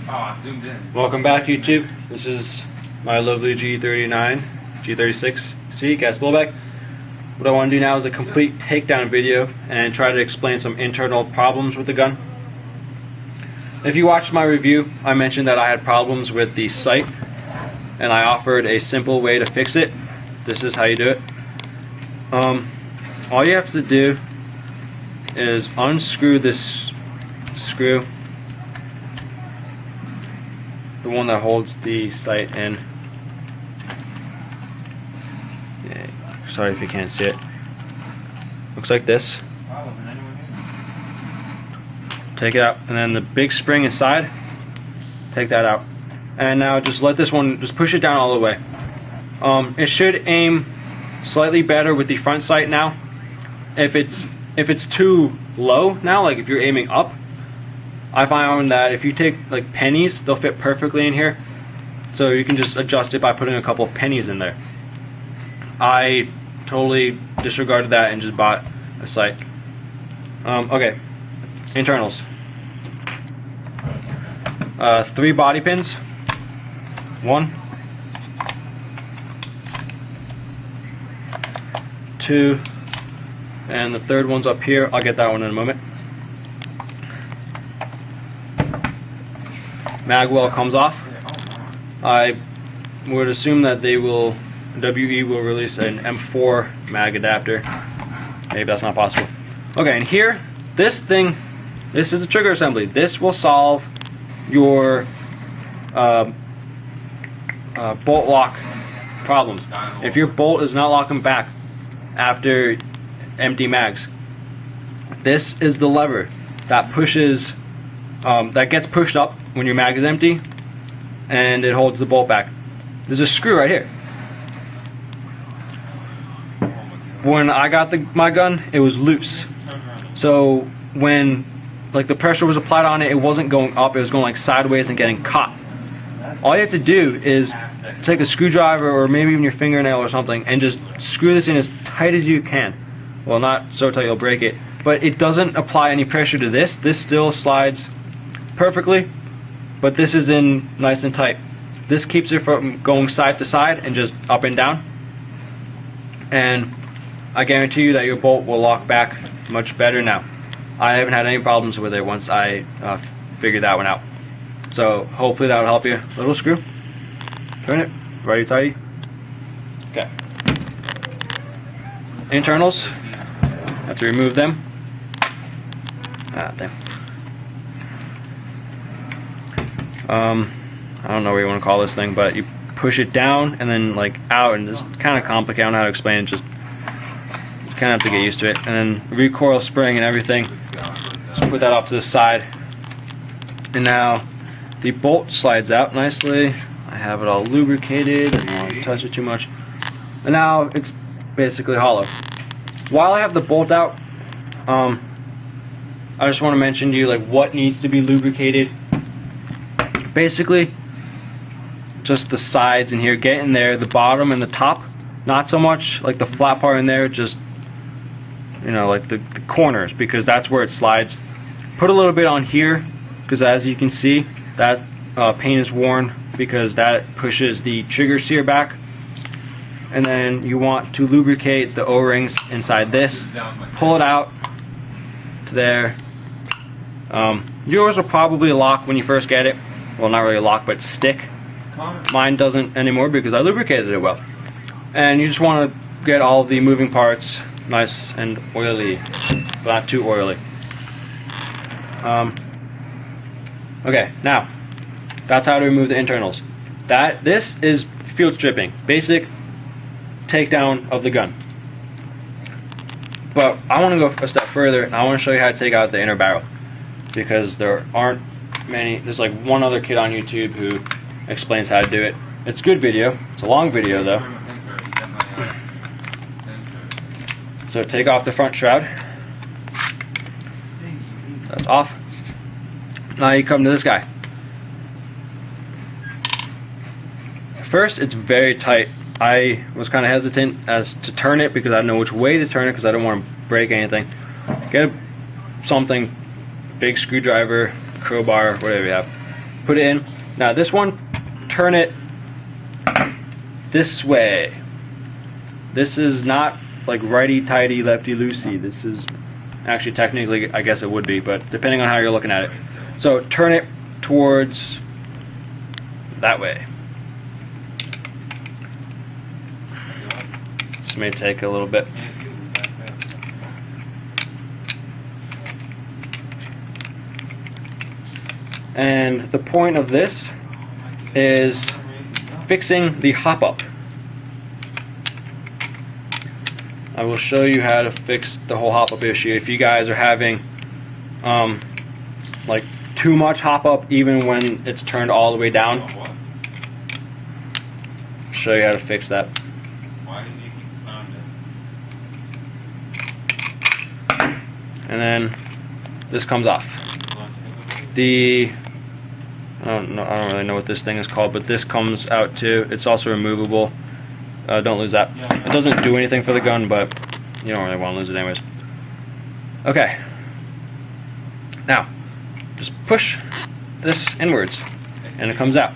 Oh, I zoomed in. Welcome back, YouTube. This is my lovely G39, G36c gas blowback. What I want to do now is a complete takedown video and try to explain some internal problems with the gun. If you watched my review, I mentioned that I had problems with the sight and I offered a simple way to fix it. This is how you do it. All you have to do is unscrew this screw, the one that holds the sight in. Yeah, sorry if you can't see it. Looks like this. Take it out, and then the big spring inside, take that out. And now just let this one, just push it down all the way. It should aim slightly better with the front sight now. If it's too low now, like if you're aiming up, I found that if you take like pennies, they'll fit perfectly in here. So you can just adjust it by putting a couple of pennies in there. I totally disregarded that and just bought a sight. Okay, internals. 3 body pins. 1, 2, and the third one's up here. I'll get that one in a moment. Mag well comes off. I would assume that they will, WE will release an M4 mag adapter. Maybe that's not possible. Okay, and here, this thing, this is the trigger assembly. This will solve your bolt lock problems. If your bolt is not locking back after empty mags, this is the lever that pushes, that gets pushed up when your mag is empty, and it holds the bolt back. There's a screw right here. When I got my gun, it was loose. So when like the pressure was applied on it, it wasn't going up, it was going like sideways and getting caught. All you have to do is take a screwdriver or maybe even your fingernail or something and just screw this in as tight as you can. Well, not so tight you'll break it, but it doesn't apply any pressure to this. This still slides perfectly, but this is in nice and tight. This keeps it from going side to side and just up and down. And I guarantee you that your bolt will lock back much better now. I haven't had any problems with it once I figured that one out. So hopefully that will help you. Little screw. Turn it. Righty tighty. Okay. Internals. Have to remove them. Ah, damn. I don't know what you want to call this thing, but you push it down and then like out, and it's kind of complicated. I don't know how to explain it. Just you kind of have to get used to it. And then recoil spring and everything. Just put that off to the side. And now the bolt slides out nicely. I have it all lubricated. I don't want to touch it too much. And now it's basically hollow. While I have the bolt out, I just want to mention to you like what needs to be lubricated. Basically, just the sides in here, get in there, the bottom and the top. Not so much like the flat part in there, just you know, like the corners, because that's where it slides. Put a little bit on here, because as you can see, that paint is worn because that pushes the trigger sear back. And then you want to lubricate the O-rings inside this. Pull it out to there. Yours will probably lock when you first get it. Well, not really lock, but stick. Mine doesn't anymore because I lubricated it well. And you just want to get all the moving parts nice and oily, but not too oily. Okay, now that's how to remove the internals. This is field stripping, basic takedown of the gun. But I want to go a step further, and I want to show you how to take out the inner barrel, because there aren't many. There's like one other kid on YouTube who explains how to do it. It's a good video. It's a long video though. So take off the front shroud. That's off. Now you come to this guy. First, it's very tight. I was kind of hesitant as to turn it because I didn't know which way to turn it because I don't want to break anything. Get something, big screwdriver, crowbar, whatever you have. put it in. Now this one, turn it this way. This is not like righty-tighty, lefty-loosey. This is actually technically, I guess it would be, but depending on how you're looking at it. So turn it towards that way. This may take a little bit. And the point of this is fixing the hop-up. I will show you how to fix the whole hop-up issue. If you guys are having like too much hop-up even when it's turned all the way down, I'll show you how to fix that. And then this comes off. I don't really know what this thing is called, but this comes out too. It's also removable. Don't lose that. It doesn't do anything for the gun, but you don't really want to lose it anyways. Okay. Now, just push this inwards, and it comes out.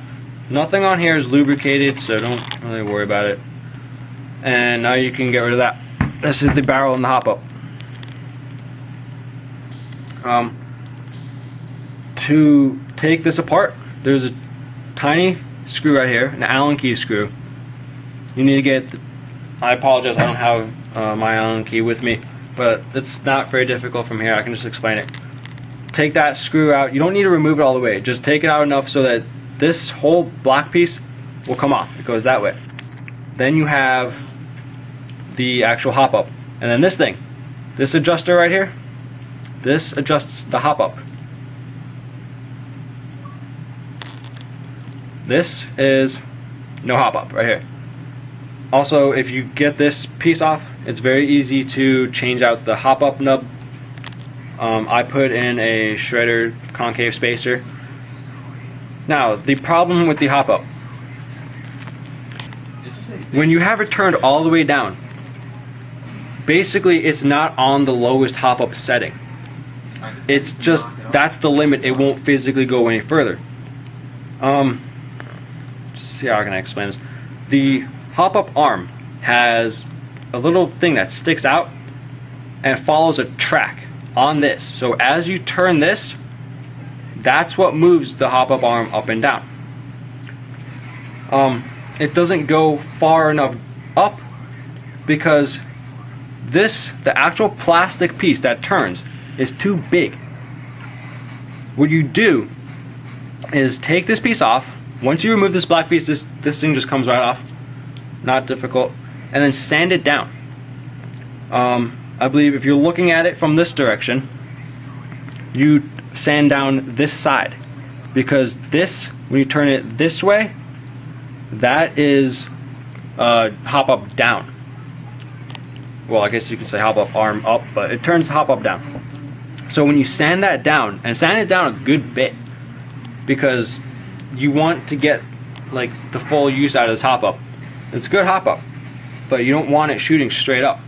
Nothing on here is lubricated, so don't really worry about it. And now you can get rid of that. This is the barrel and the hop-up. To take this apart, there's a tiny screw right here, an Allen key screw. You need to get, I apologize, I don't have my Allen key with me, but it's not very difficult from here. I can just explain it. Take that screw out. You don't need to remove it all the way. Just take it out enough so that this whole black piece will come off. It goes that way. Then you have the actual hop-up. And then this thing, this adjuster right here, this adjusts the hop-up. This is no hop-up right here. Also, if you get this piece off, it's very easy to change out the hop-up nub. I put in a shredder concave spacer. Now, the problem with the hop-up, when you have it turned all the way down, basically it's not on the lowest hop-up setting. It's just, that's the limit. It won't physically go any further. See how can I explain this? The hop-up arm has a little thing that sticks out and follows a track on this. So as you turn this, that's what moves the hop-up arm up and down. It doesn't go far enough up because this, the actual plastic piece that turns, is too big. What you do is take this piece off. Once you remove this black piece, this thing just comes right off. Not difficult. And then sand it down. I believe if you're looking at it from this direction, you sand down this side. Because this, when you turn it this way, that is hop up down. Well, I guess you could say hop up arm up, but it turns hop up down. So when you sand that down, and sand it down a good bit, because you want to get like the full use out of this hop up. It's good hop up, but you don't want it shooting straight up.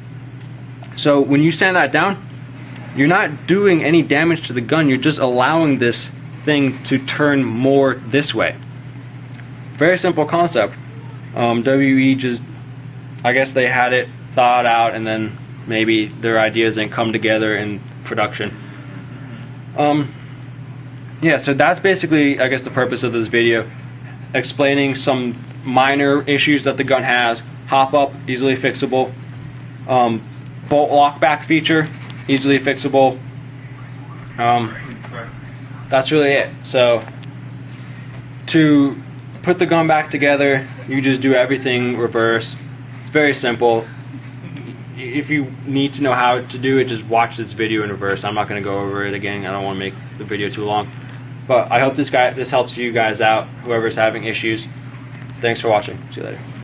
So when you sand that down, you're not doing any damage to the gun. You're just allowing this thing to turn more this way. Very simple concept. WE just, I guess they had it thought out, and then maybe their ideas didn't come together in production. Yeah, so that's basically, I guess, the purpose of this video, explaining some minor issues that the gun has. Hop up, easily fixable. Bolt lockback feature, easily fixable. That's really it. So to put the gun back together, you just do everything reverse. It's very simple. If you need to know how to do it, just watch this video in reverse. I'm not going to go over it again. I don't want to make the video too long. But I hope this helps you guys out, whoever's having issues. Thanks for watching. See you later.